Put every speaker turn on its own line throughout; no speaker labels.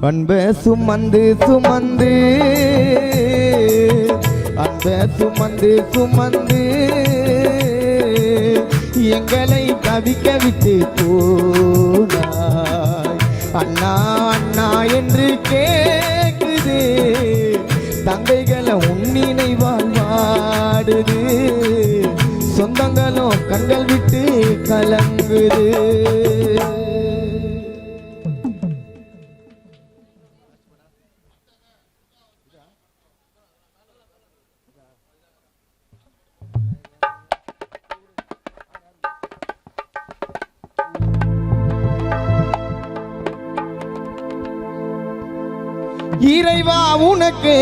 அன்பே சுமந்து சுமந்து அன்பே சுமந்து சுமந்து எங்களை தவிக்க விட்டு போனாய். அண்ணா அண்ணா என்று கேக்குது தங்கைகளை உன்னினைவால் வாடுது. சொந்தங்களும் கண்கள் விட்டு கலங்குது. இறைவா உனக்கு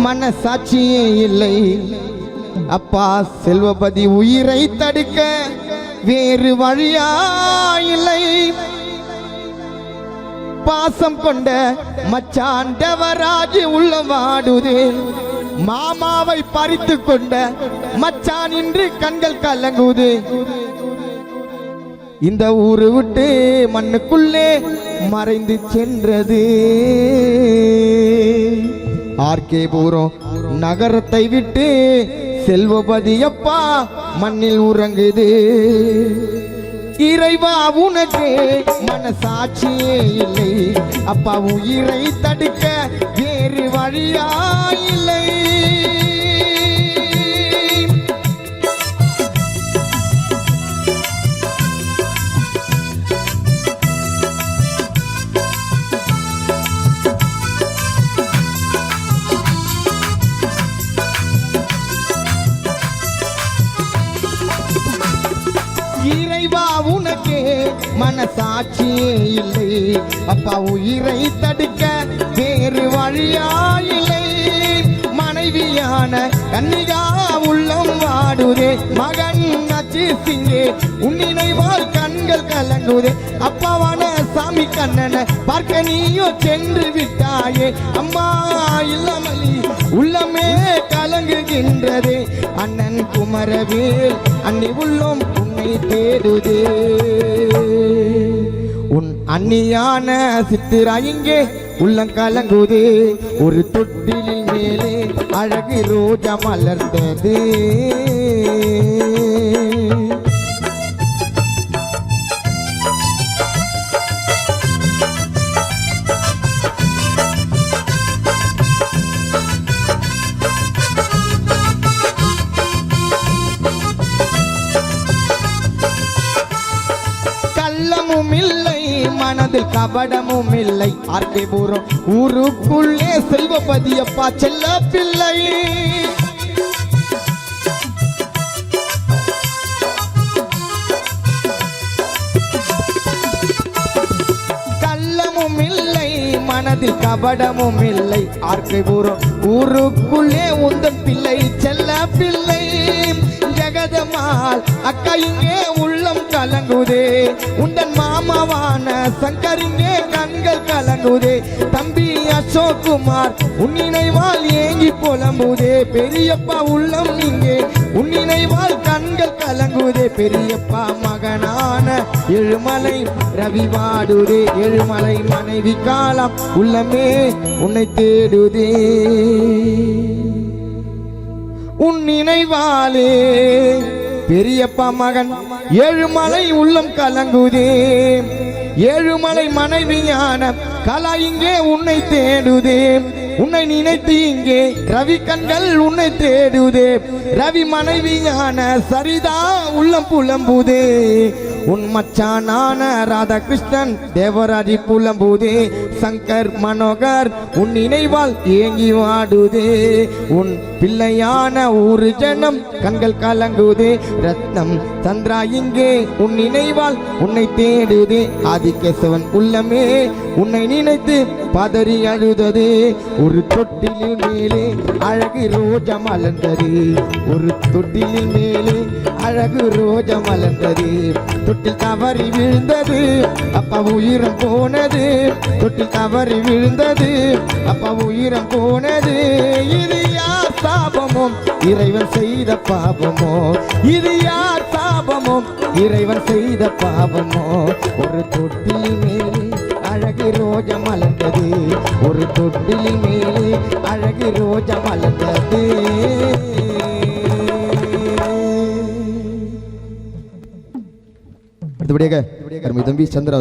மனசாட்சியே இல்லை. அப்பா செல்வபதி உயிரை தடுக்க வேறு வழியா இல்லை. பாசம் கொண்ட மச்சான் தேவராஜ் உள்ள வாடுதே. மாமாவை பறித்து கொண்ட மச்சான் இன்று கண்கள் கலங்குது. இந்த ஊரு விட்டு மண்ணுக்குள்ளே மறைந்து சென்றது. ஆர்கே பூரம் நகரத்தை விட்டு செல்வபதி அப்பா மண்ணில் உறங்குது. இறைவா உனக்கு மனசாட்சியே இல்லை. அப்பா உயிரை தடுக்க வேறு வழியா இல்லை. இறைவா உனக்கு மனசாட்சியே இல்லை. அப்பா உயிரை தடுக்க வேறு வழியா இல்லை. மனைவியான கன்னிகா உள்ளம் வாடுதே. மகன் நச்சு சிங்கே உன்னினைவால் கண்கள் கலங்குதே. அப்பாவான சாமி கண்ணனை பார்க்க நீயோ சென்று விட்டாயே. அம்மா இல்லமலி உள்ளமே கலங்குகின்றதே. அண்ணன் குமரவேல் அன்னி உள்ளம் உன்னை தேடுதே. உன் அன்னியான சித்திரா இங்கே உள்ளம் கலங்குதே. ஒரு தொட்டிலில் மேலே அழகு ரோஜா மலர்ந்தது. இல்லை மனதில் கபடமும் இல்லை. ஆர்கே பூரம் ஊருக்குள்ளே செல்வபதி அப்பா செல்ல பிள்ளை. கள்ளமும் இல்லை மனதில் கபடமும் இல்லை. ஆர்கே பூரம் ஊருக்குள்ளே உந்தன் பிள்ளை செல்ல பிள்ளை. ஜெகதம்மாள் அக்கா இங்கே உள்ளம் கலங்குதே. உந்தன் மாமாவான சங்கர் இங்கே கண்கள் கலங்குதே. தம்பி அசோக்குமார் உன்னினைவால் ஏங்கி புலம்புதே. பெரியப்பா உள்ளம் இங்கே உன்னினைவால் கண்கள் கலங்குதே. பெரியப்பா மகனான எழுமலை ரவி வாடுதே. எழுமலை மனைவி காலம் உள்ளமே உன்னை தேடுதே. உன் நினைவாலே பெரியப்பா மகன் ஏழுமலை உள்ளம் கலங்குதே. ஏழுமலை மனைவியான கலா இங்கே உன்னை தேடுதே. உன்னை நினைத்து இங்கே ரவி கண்கள் உன்னை தேடுதே. ரவி மனைவியான சரிதா உள்ளம் புலம்புதே. உன் மச்சானான ராதாகிருஷ்ணன் தேவராஜி புலம்புதே. சங்கர் மனோகர் உன் நினைவால் ஏங்கி வாடுதே. உன் பிள்ளையான ஊரு ஜனம் கண்கள் கலங்குதே. ரத்னம் சந்திரா இங்கே உன் நினைவால் உன்னை தேடுதே. ஆதிகேசவன் உள்ளமே உன்னை நினைத்து பதறி அழுதது. ஒரு தொட்டிலில் மேலே அழகு ரோஜா மலர்ந்தது. ஒரு தொட்டிலில் மேலே அழகு ரோஜா மலர்ந்தது. தொட்டில் தவறி விழுந்தது அப்பா உயிரம் போனது. தொட்டில் தவறி விழுந்தது அப்பா உயிரம் போனது. இது யார் சாபமோ இறைவன் செய்த பாவமோ? இது யார் சாபமோ இறைவன் செய்த பாவமோ? ஒரு தொட்டில் மேலே அழகு ரோஜா மலர்ந்தது ஒரு தொட்டிலின் மேலே அழகு ரோஜா மலர்ந்தது அடுத்தபடியாக தம்பி சந்திரா